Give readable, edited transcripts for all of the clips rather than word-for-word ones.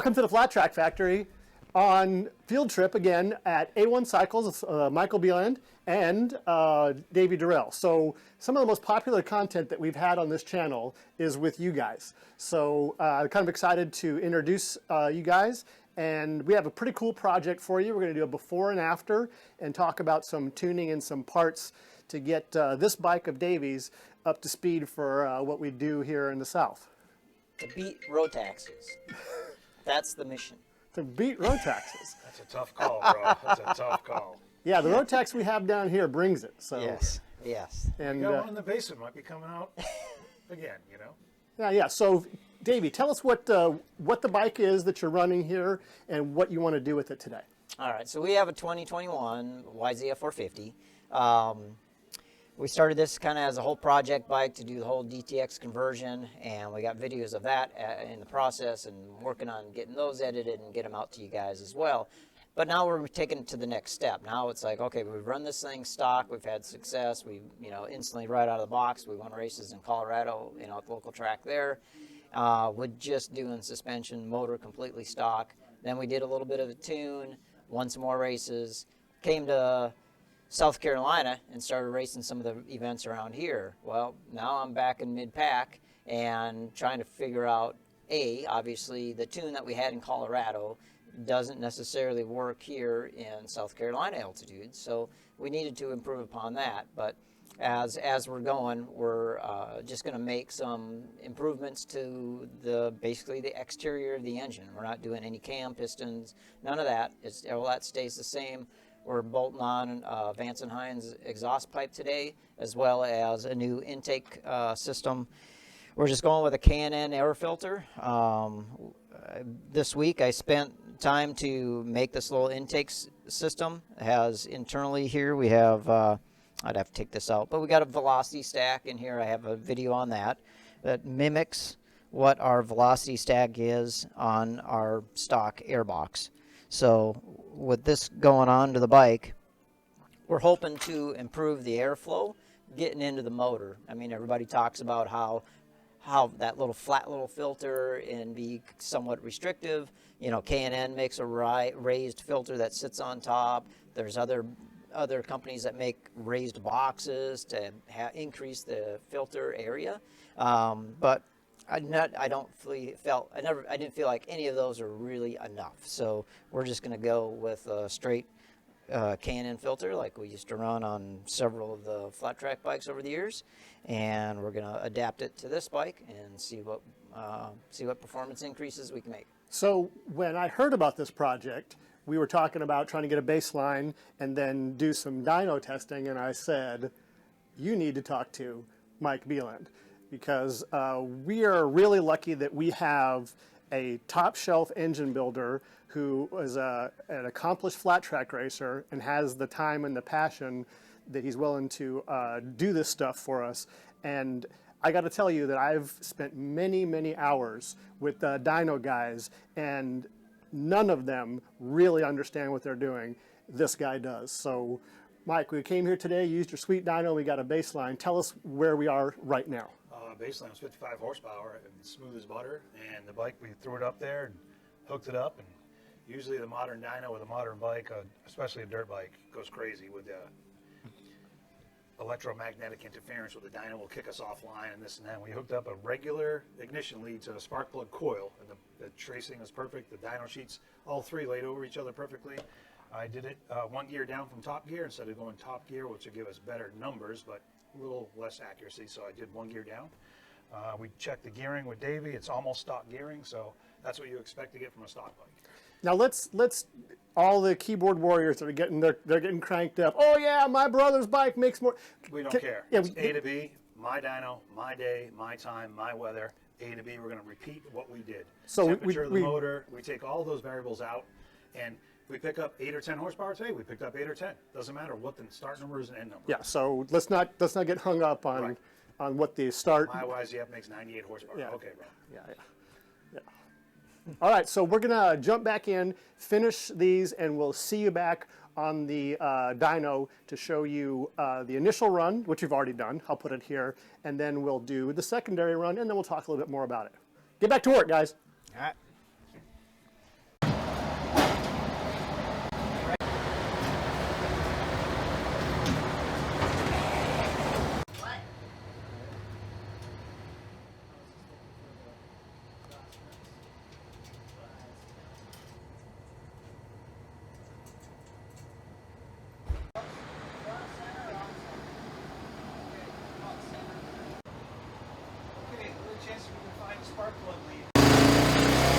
welcome to the Flat Track Factory on field trip again at A1 Cycles, Michael Bieland and Davey Durelle. So some of the most popular content that we've had on this channel is with you guys. So I'm kind of excited to introduce you guys, and we have a pretty cool project for you. We're going to do a before and after and talk about some tuning and some parts to get this bike of Davey's up to speed for what we do here in the South. To beat road taxes. That's the mission. To beat road taxes. That's a tough call, bro. That's a tough call. Yeah, the road tax we have down here brings it. So yes, yes. And You got one in the basement might be coming out again, you know? yeah. So, Davey, tell us what the bike is that you're running here and what you want to do with it today. All right, so we have a 2021 YZF 450. We started this kind of as a whole project bike to do the whole DTX conversion, and we got videos of that in the process and working on getting those edited and get them out to you guys as well. But now we're taking it to the next step. Now it's like, okay, we've run this thing stock, we've had success, we, instantly right out of the box, we won races in Colorado, at the local track there, with just doing suspension, motor completely stock. Then we did a little bit of a tune, won some more races, came to South Carolina and started racing some of the events around here. Well, now I'm back in mid-pack and trying to figure out, obviously the tune that we had in Colorado doesn't necessarily work here in South Carolina altitude, so we needed to improve upon that. But as we're going, we're just going to make some improvements to basically the exterior of the engine. We're not doing any cam pistons, none of that. All that stays the same. We're bolting on Vance & Hines exhaust pipe today, as well as a new intake system. We're just going with a K&N air filter. This week I spent time to make this little intake system. It has internally here, we have, I'd have to take this out, but we got a velocity stack in here. I have a video on that mimics what our velocity stack is on our stock airbox. So with this going on to the bike, we're hoping to improve the airflow getting into the motor. I mean, everybody talks about how that little flat little filter and be somewhat restrictive. K&N makes a raised filter that sits on top. There's other companies that make raised boxes to increase the filter area. But I didn't feel like any of those are really enough. So we're just going to go with a straight K&N filter like we used to run on several of the flat track bikes over the years, and we're going to adapt it to this bike and see what performance increases we can make. So when I heard about this project, we were talking about trying to get a baseline and then do some dyno testing, and I said, you need to talk to Mike Bieland, because we are really lucky that we have a top shelf engine builder who is an accomplished flat track racer and has the time and the passion that he's willing to do this stuff for us. And I got to tell you that I've spent many, many hours with the dyno guys, and none of them really understand what they're doing. This guy does. So Mike, we came here today, used your sweet dyno, we got a baseline. Tell us where we are right now. Baseline was 55 horsepower and smooth as butter, and the bike, we threw it up there and hooked it up. And usually the modern dyno with a modern bike, especially a dirt bike, goes crazy with electromagnetic interference, with the dyno will kick us offline and this and that. We hooked up a regular ignition lead to a spark plug coil, and the tracing is perfect. The dyno sheets, all three laid over each other perfectly. I did it one gear down from top gear instead of going top gear, which would give us better numbers, but a little less accuracy, so I did one gear down. We checked the gearing with Davey. It's almost stock gearing, so that's what you expect to get from a stock bike. Now let's all the keyboard warriors that are they're getting cranked up. Oh yeah, my brother's bike makes more. We don't care. Yeah, it's A to B, my dyno, my day, my time, my weather. A to B, we're going to repeat what we did. So temperature of the motor, we take all those variables out, and we pick up 8 or 10 horsepower today. We picked up 8 or 10. Doesn't matter what the start number is and end number. Yeah. So let's not get hung up on what the start. My YZF makes 98 horsepower. Yeah. Okay, bro. Yeah. All right. So we're gonna jump back in, finish these, and we'll see you back on the dyno to show you the initial run, which we've already done. I'll put it here, and then we'll do the secondary run, and then we'll talk a little bit more about it. Get back to work, guys. All right. spark plug lead.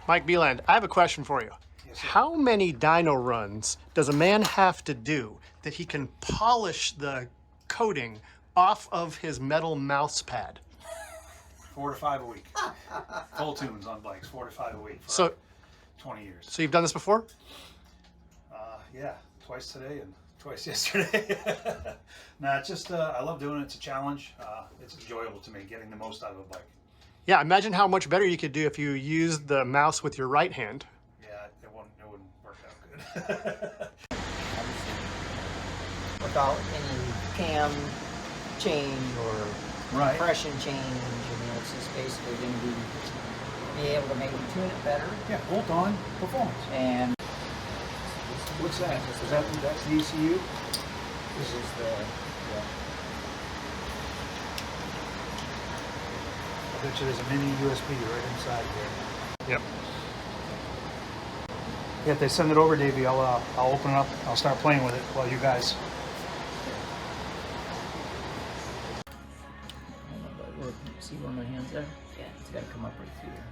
Mike Beeland, I have a question for you. Yes, sir. How many dyno runs does a man have to do that he can polish the coating off of his metal mouse pad? 4 to 5 a week. Full tunes on bikes, 4 to 5 a week for So, 20 years. so you've done this before? Yeah, twice today and twice yesterday. Nah, it's just, I love doing it. It's a challenge. It's enjoyable to me, getting the most out of a bike. Yeah, imagine how much better you could do if you used the mouse with your right hand. Yeah, it wouldn't work out good. Without any cam change or Right. compression change, it's just basically going to be able to maybe tune it better. Yeah, bolt-on performance. And What's that? That's the ECU? this is the I bet you there's a mini USB right inside there. Yep. Yeah, if they send it over, Davey, I'll open it up. I'll start playing with it while you guys. See where my hands are? Yeah, it's got to come up right through there.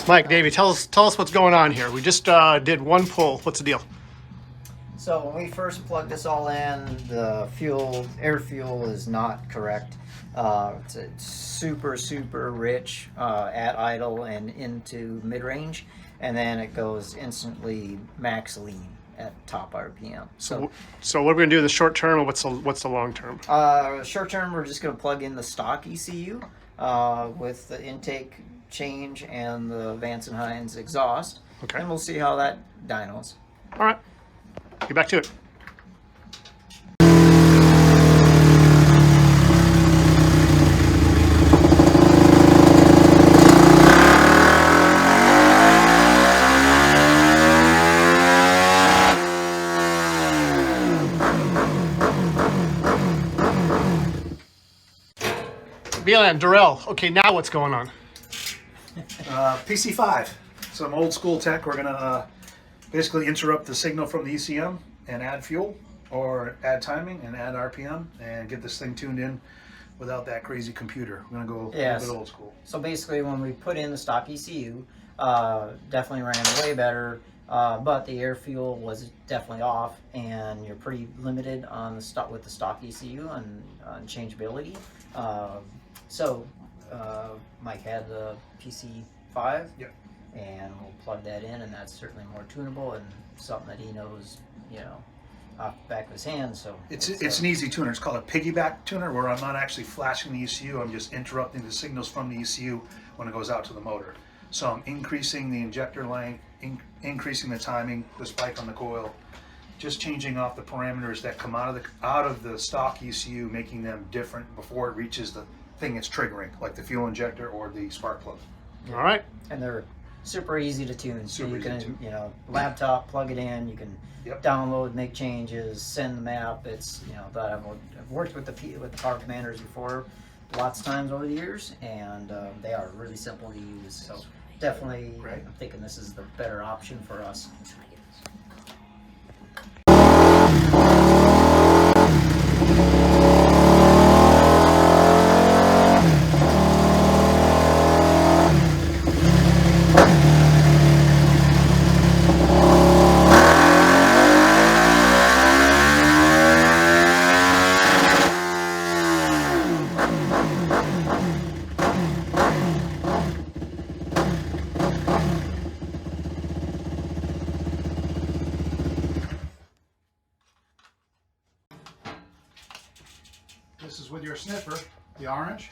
Mike, Davey, tell us what's going on here. We just did one pull. What's the deal? So when we first plugged this all in, the air fuel is not correct. It's super rich at idle and into mid-range, and then it goes instantly max lean at top RPM. So what are we gonna do in the short term, and what's the long term? Short term, we're just going to plug in the stock ECU with the intake change and the Vance & Hines exhaust, Okay. and we'll see how that dynos. All right, get back to it. Beeland, Durelle. Okay, now what's going on? PC5, some old school tech. We're gonna basically interrupt the signal from the ECM and add fuel, or add timing and add RPM, and get this thing tuned in without that crazy computer. We're gonna go a Yes. little bit old school. So basically, when we put in the stock ECU, definitely ran way better, but the air fuel was definitely off, and you're pretty limited on the stock with the stock ECU and changeability. Mike had the PC5, Yep. and we'll plug that in, and that's certainly more tunable and something that he knows, off the back of his hand. So It's an easy tuner. It's called a piggyback tuner, where I'm not actually flashing the ECU. I'm just interrupting the signals from the ECU when it goes out to the motor. So I'm increasing the injector length, increasing the timing, the spike on the coil, just changing off the parameters that come out of the stock ECU, making them different before it reaches the thing it's triggering, like the fuel injector or the spark plug. All right. and they're super easy to tune. So Super you easy can, to tune. laptop, plug it in. You can Yep. download, make changes, send the map. It's but I've worked with the power commanders before, lots of times over the years, and they are really simple to use. So definitely, Right. I'm thinking this is the better option for us. sniffer, the orange.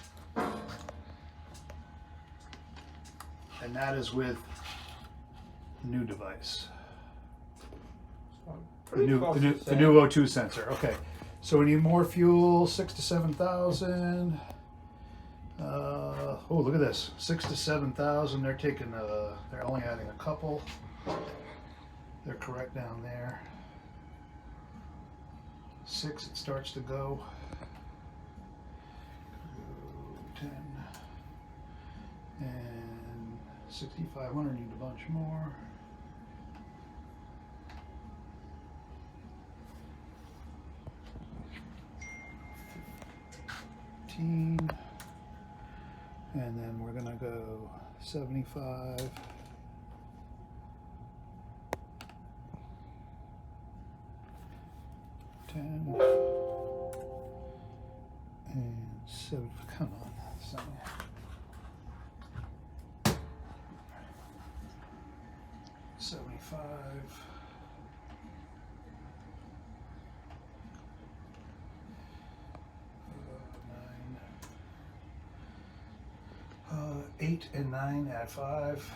And that is with the new device. The new O2 sensor. Okay, so we need more fuel, 6,000 to 7,000. Oh, look at this, 6,000 to 7,000. They're taking, they're only adding a couple. They're correct down there. 6, it starts to go. 10 and 6,500. Need a bunch more. 15, and then we're gonna go 75. 10 and 7. Come on, son. 75. 8 and 9, add 5.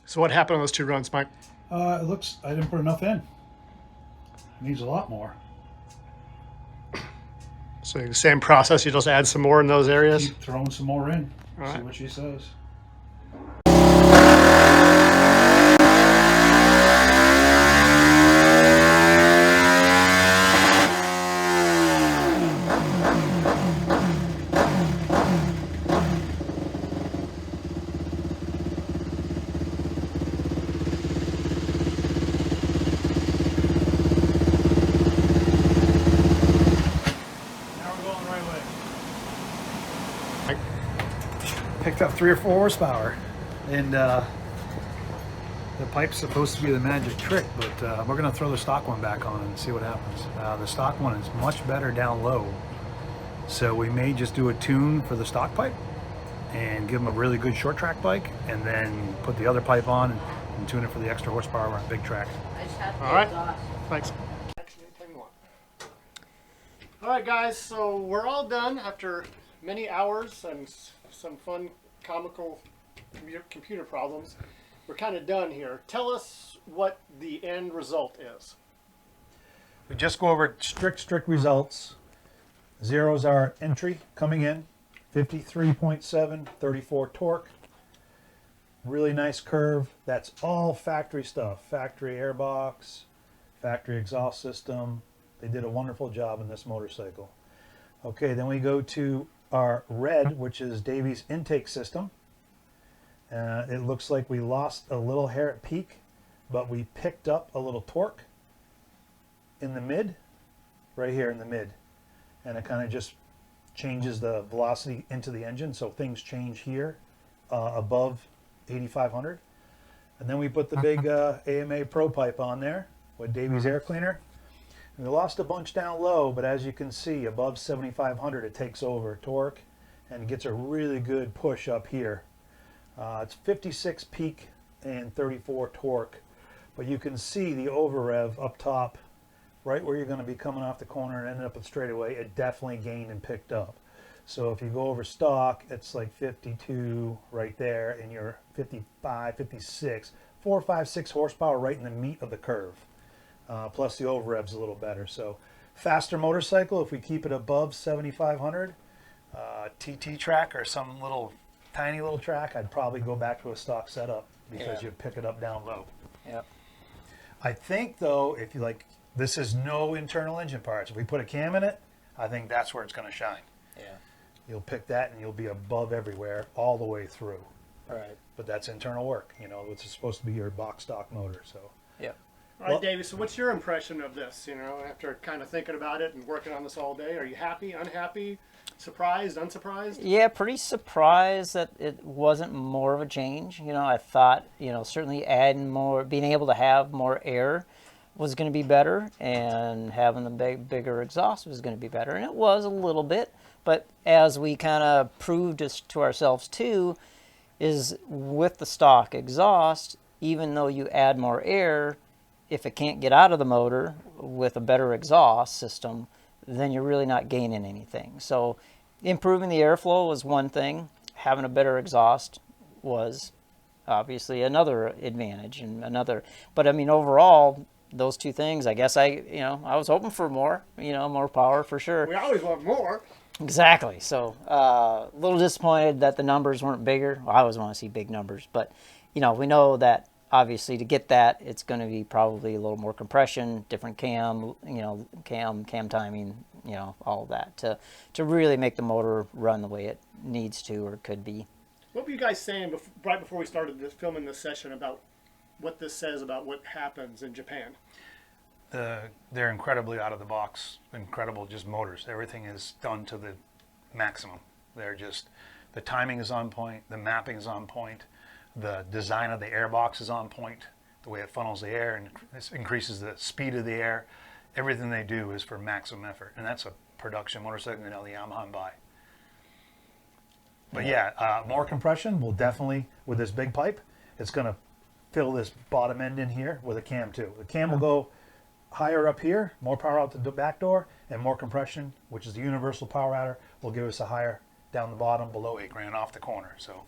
So what happened on those 2 runs, Mike? It looks, I didn't put enough in. It needs a lot more. So the same process, you just add some more in those areas? Keep throwing some more in. All right. See what she says. Picked up 3 or 4 horsepower, and the pipe's supposed to be the magic trick, but we're going to throw the stock one back on and see what happens. The stock one is much better down low, so we may just do a tune for the stock pipe and give them a really good short track bike, and then put the other pipe on and tune it for the extra horsepower on a big track. All right, thanks. All right, guys, so we're all done after many hours and some fun, comical computer problems. We're kind of done here. Tell us what the end result is. We just go over strict results. 0 is our entry coming in, 53.7, 34 torque. Really nice curve. That's all factory stuff. Factory airbox, factory exhaust system. They did a wonderful job in this motorcycle. Okay, then we go to our red, which is Davy's intake system. It looks like we lost a little hair at peak, but we picked up a little torque in the mid, right here in the mid. And it kind of just changes the velocity into the engine, so things change here above 8,500. And then we put the big AMA Pro pipe on there with Davy's air cleaner. We lost a bunch down low, but as you can see, above 7,500 it takes over torque and gets a really good push up here. It's 56 peak and 34 torque, but you can see the over rev up top, right where you're going to be coming off the corner and ending up with straightaway. It definitely gained and picked up. So if you go over stock, it's like 52 right there, and you're 55, 56, 4, 5, 6 horsepower right in the meat of the curve. plus the over rev's a little better. So faster motorcycle, if we keep it above 7,500, TT track or some little tiny little track, I'd probably go back to a stock setup because you pick it up down low. Yep. I think though, if you like, this is no internal engine parts. If we put a cam in it, I think that's where it's going to shine. Yeah. You'll pick that and you'll be above everywhere all the way through. All right. But that's internal work, you know, it's supposed to be your box stock motor. So Yep. All right, Davey, so what's your impression of this, you know, after kind of thinking about it and working on this all day? Are you happy, unhappy, surprised, unsurprised? Yeah, pretty surprised that it wasn't more of a change. You know, I thought, you know, certainly adding more, being able to have more air was going to be better, and having the bigger exhaust was going to be better, and it was a little bit. But as we kind of proved this to ourselves too, is with the stock exhaust, even though you add more air, if it can't get out of the motor with a better exhaust system, then you're really not gaining anything. So improving the airflow was one thing. Having a better exhaust was obviously another advantage and another. But I mean, overall, those two things, I guess I was hoping for more, more power for sure. We always want more. Exactly. So a little disappointed that the numbers weren't bigger. Well, I always want to see big numbers, but we know that obviously to get that, it's going to be probably a little more compression, different cam, cam timing, all of that to really make the motor run the way it needs to or could be. What were you guys saying right before we started filming this session about what this says about what happens in Japan? They're incredibly out of the box, incredible just motors. Everything is done to the maximum. They're just, the timing is on point, the mapping is on point, the design of the air box is on point, the way it funnels the air and increases the speed of the air. Everything they do is for maximum effort, and that's a production motorcycle, the Yamaha buy. But yeah, more compression will definitely, with this big pipe, it's going to fill this bottom end in here with a cam too. The cam will go higher up here, more power out the back door, and more compression, which is the universal power adder, will give us a higher down the bottom below 8 grand off the corner. So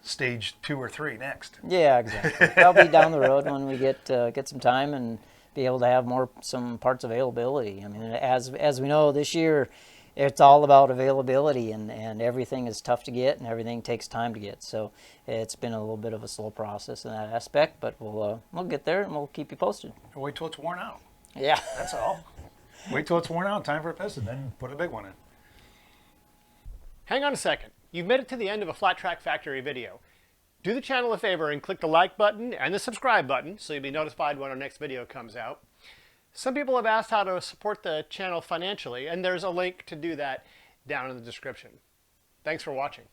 stage 2 or 3 next. Yeah, exactly. That'll be down the road when we get some time and be able to have some parts availability. I mean, as we know, this year it's all about availability, and everything is tough to get and everything takes time to get. So it's been a little bit of a slow process in that aspect, but we'll get there and we'll keep you posted. Wait till it's worn out. Yeah. That's all. Wait till it's worn out, time for a piston, then put a big one in. Hang on a second. You've made it to the end of a Flat Track Factory video. Do the channel a favor and click the like button and the subscribe button so you'll be notified when our next video comes out. Some people have asked how to support the channel financially, and there's a link to do that down in the description. Thanks for watching.